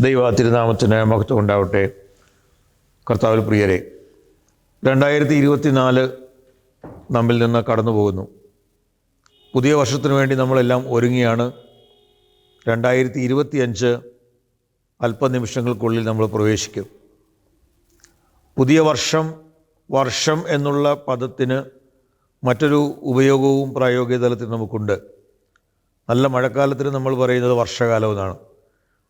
ദൈവ തിരുനാമത്തിന് മഹത്വം ഉണ്ടാവട്ടെ. കർത്താവിൽ പ്രിയരെ, 2024 നമ്മിൽ നിന്ന് കടന്നു പോകുന്നു. പുതിയ വർഷത്തിനു വേണ്ടി നമ്മളെല്ലാം ഒരുങ്ങിയാണ്. 2025 അല്പനിമിഷങ്ങൾക്കുള്ളിൽ നമ്മൾ പ്രവേശിക്കും. പുതിയ വർഷം എന്നുള്ള പദത്തിന് മറ്റൊരു ഉപയോഗവും പ്രായോഗിക തലത്തിൽ നമുക്കുണ്ട്. നല്ല മഴക്കാലത്തിന് നമ്മൾ പറയുന്നത് വർഷകാലം എന്നാണ്.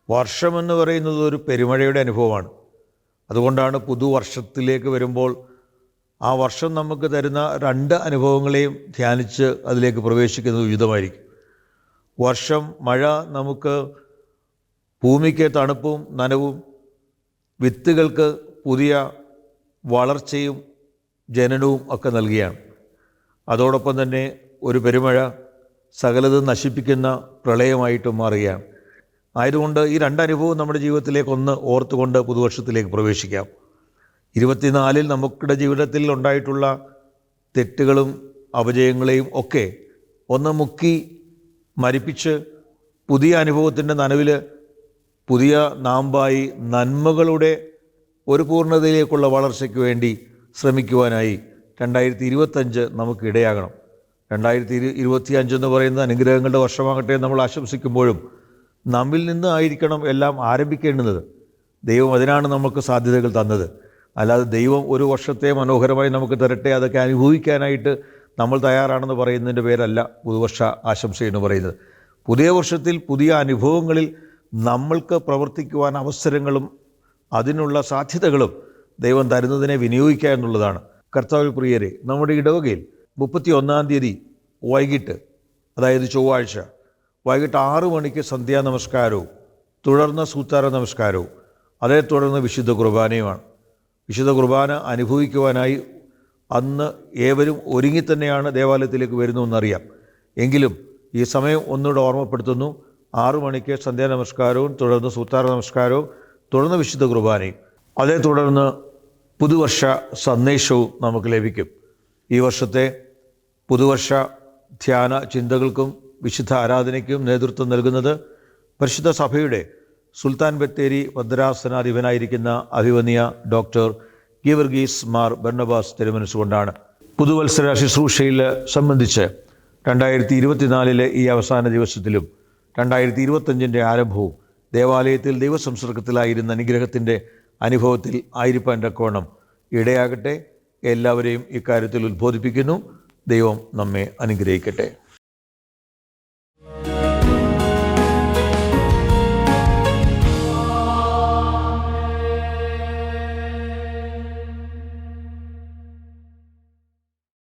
വർഷമെന്ന് പറയുന്നത് ഒരു പെരുമഴയുടെ അനുഭവമാണ്. അതുകൊണ്ടാണ് പുതുവർഷത്തിലേക്ക് വരുമ്പോൾ ആ വർഷം നമുക്ക് തരുന്ന രണ്ട് അനുഭവങ്ങളെയും ധ്യാനിച്ച് അതിലേക്ക് പ്രവേശിക്കുന്നത് ഉചിതമായിരിക്കും. വർഷം, മഴ നമുക്ക് ഭൂമിക്ക് തണുപ്പും നനവും, വിത്തുകൾക്ക് പുതിയ വളർച്ചയും ജനനവും ഒക്കെ നൽകിയാണ്. അതോടൊപ്പം തന്നെ ഒരു പെരുമഴ സകലതും നശിപ്പിക്കുന്ന പ്രളയമായിട്ടും മാറുകയാണ്. ആയതുകൊണ്ട് ഈ രണ്ടനുഭവവും നമ്മുടെ ജീവിതത്തിലേക്ക് ഒന്ന് ഓർത്തുകൊണ്ട് പുതുവർഷത്തിലേക്ക് പ്രവേശിക്കാം. 24 നമ്മുടെ ജീവിതത്തിൽ ഉണ്ടായിട്ടുള്ള തെറ്റുകളും അപജയങ്ങളെയും ഒക്കെ ഒന്ന് മുക്കി മരിപ്പിച്ച് പുതിയ അനുഭവത്തിൻ്റെ നനവിൽ പുതിയ നാമ്പായി നന്മകളുടെ ഒരു പൂർണ്ണതയിലേക്കുള്ള വളർച്ചയ്ക്ക് വേണ്ടി ശ്രമിക്കുവാനായി 2025 നമുക്ക് ഇടയാകണം. 2025 എന്ന് പറയുന്നത് അനുഗ്രഹങ്ങളുടെ വർഷമാകട്ടെ നമ്മൾ ആശംസിക്കുമ്പോഴും നമ്മിൽ നിന്ന് ആയിരിക്കണം എല്ലാം ആരംഭിക്കേണ്ടുന്നത്. ദൈവം അതിനാണ് നമുക്ക് സാധ്യതകൾ തന്നത്. അല്ലാതെ ദൈവം ഒരു വർഷത്തെ മനോഹരമായി നമുക്ക് തരട്ടെ, അതൊക്കെ അനുഭവിക്കാനായിട്ട് നമ്മൾ തയ്യാറാണെന്ന് പറയുന്നതിൻ്റെ പേരല്ല പുതുവർഷ ആശംസ എന്ന് പറയുന്നത്. പുതിയ വർഷത്തിൽ പുതിയ അനുഭവങ്ങളിൽ നമ്മൾക്ക് പ്രവർത്തിക്കുവാൻ അവസരങ്ങളും അതിനുള്ള സാധ്യതകളും ദൈവം തരുന്നതിനെ വിനിയോഗിക്കുക എന്നുള്ളതാണ്. കർത്താവിൽ പ്രിയരെ, നമ്മുടെ ഇടവകയിൽ 31-ാം തീയതി വൈകിട്ട്, അതായത് ചൊവ്വാഴ്ച വൈകിട്ട് 6 മണിക്ക് സന്ധ്യാനമസ്കാരവും തുടർന്ന് സൂത്താര നമസ്കാരവും അതേ തുടർന്ന് വിശുദ്ധ കുർബാനയുമാണ്. വിശുദ്ധ കുർബാന അനുഭവിക്കുവാനായി അന്ന് ഏവരും ഒരുങ്ങിത്തന്നെയാണ് ദേവാലയത്തിലേക്ക് വരുന്നതെന്നറിയാം. എങ്കിലും ഈ സമയം ഒന്നുകൂടെ ഓർമ്മപ്പെടുത്തുന്നു. 6 മണിക്ക് സന്ധ്യാനമസ്കാരവും തുടർന്ന് സൂത്താര നമസ്കാരവും തുടർന്ന് വിശുദ്ധ കുർബാനയും അതേ തുടർന്ന് പുതുവർഷ സന്ദേശവും നമുക്ക് ലഭിക്കും. ഈ വർഷത്തെ പുതുവർഷ ധ്യാന ചിന്തകൾക്കും വിശുദ്ധ ആരാധനയ്ക്കും നേതൃത്വം നൽകുന്നത് പരിശുദ്ധ സഭയുടെ സുൽത്താൻ ബത്തേരി ഭദ്രാസനാധിപനായിരിക്കുന്ന അഭിവന്യ ഡോക്ടർ ഗീവർഗീസ് മാർ ബർണബാസ് തിരുമനസ്സുകൊണ്ടാണ്. പുതുവത്സര ശുശ്രൂഷയിൽ സംബന്ധിച്ച് 2024 ഈ അവസാന ദിവസത്തിലും 2025 ആരംഭവും ദേവാലയത്തിൽ ദൈവസംസർഗത്തിലായിരുന്ന അനുഗ്രഹത്തിൻ്റെ അനുഭവത്തിൽ ആയിരിക്കാൻ തക്കവണ്ണം ഇടയാകട്ടെ. എല്ലാവരെയും ഇക്കാര്യത്തിൽ ഉദ്ബോധിപ്പിക്കുന്നു. ദൈവം നമ്മെ അനുഗ്രഹിക്കട്ടെ.